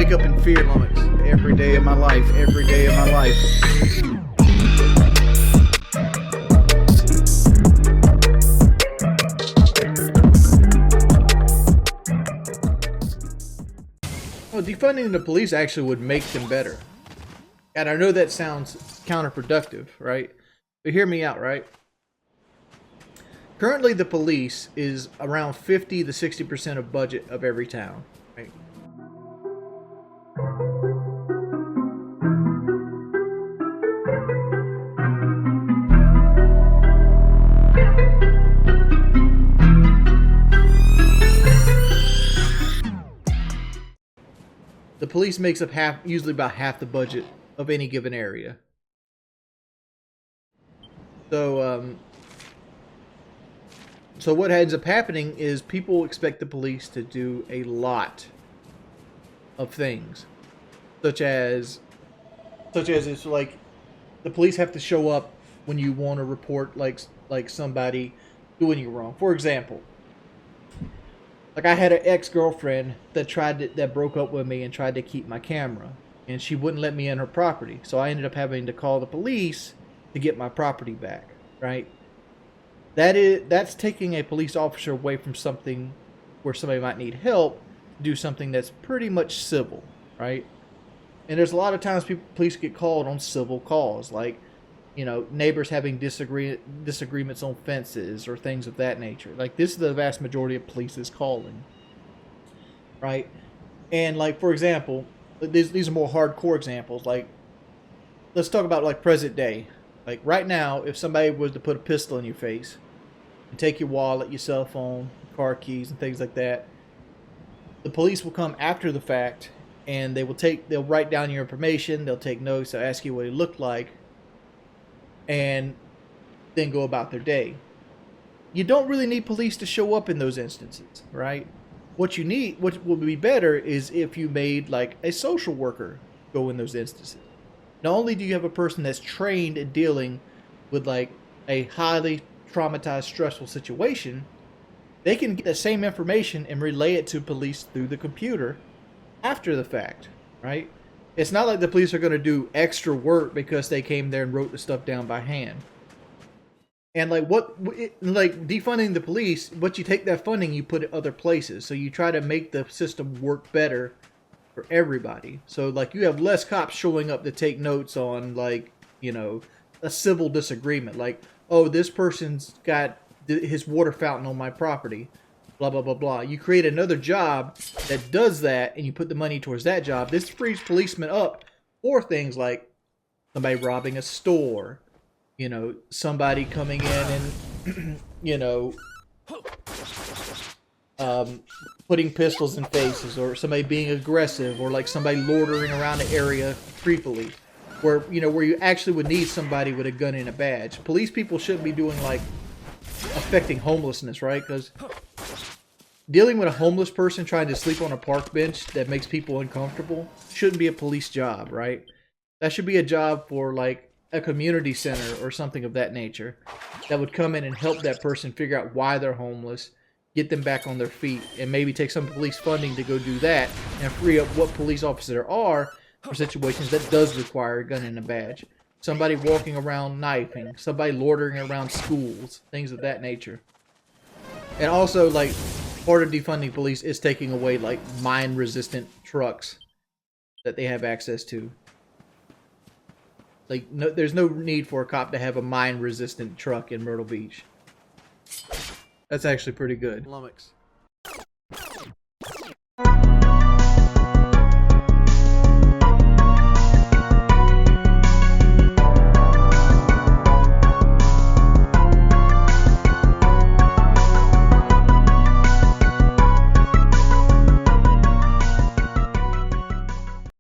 wake up in fear, lummox. Every day of my life. Every day of my life. Well, defunding the police actually would make them better. And I know that sounds counterproductive, right? But hear me out, right? Currently, the police is around 50 to 60% of budget of every town, right? The police makes up usually about half the budget of any given area. So what ends up happening is people expect the police to do a lot of things, such as it's like the police have to show up when you want to report like somebody doing you wrong. For example, like I had an ex-girlfriend that broke up with me and tried to keep my camera, and she wouldn't let me in her property. So I ended up having to call the police to get my property back, right? That's taking a police officer away from something where somebody might need help to do something that's pretty much civil, right? And there's a lot of times police get called on civil calls, like, you know, neighbors having disagreements on fences or things of that nature. Like, this is the vast majority of police is calling, right? And like, for example, these are more hardcore examples. Like, let's talk about like present day. Like right now, if somebody was to put a pistol in your face and take your wallet, your cell phone, car keys, and things like that, the police will come after the fact and they'll write down your information, they'll take notes, they'll ask you what it looked like, and then go about their day. You don't really need police to show up in those instances, right? What would be better is if you made like a social worker go in those instances. Not only do you have a person that's trained in dealing with like a highly traumatized, stressful situation, they can get the same information and relay it to police through the computer after the fact, right? It's not like the police are going to do extra work because they came there and wrote the stuff down by hand. And like defunding the police, but you take that funding, you put it other places. So you try to make the system work better for everybody. So like you have less cops showing up to take notes on like, you know, a civil disagreement. Like, oh, this person's got his water fountain on my property, blah, blah, blah, blah. You create another job that does that and you put the money towards that job. This frees policemen up for things like somebody robbing a store, you know, somebody coming in and, you know, putting pistols in faces, or somebody being aggressive, or like somebody loitering around the area creepily, where you actually would need somebody with a gun and a badge. Police people shouldn't be doing like affecting homelessness, right? Because dealing with a homeless person trying to sleep on a park bench that makes people uncomfortable shouldn't be a police job, right? That should be a job for like a community center or something of that nature that would come in and help that person figure out why they're homeless, get them back on their feet, and maybe take some police funding to go do that and free up what police officers there are for situations that does require a gun and a badge. Somebody walking around knifing, somebody loitering around schools, things of that nature. And also, like, part of defunding police is taking away like mine-resistant trucks that they have access to. Like, no, there's no need for a cop to have a mine-resistant truck in Myrtle Beach. That's actually pretty good. Lummox.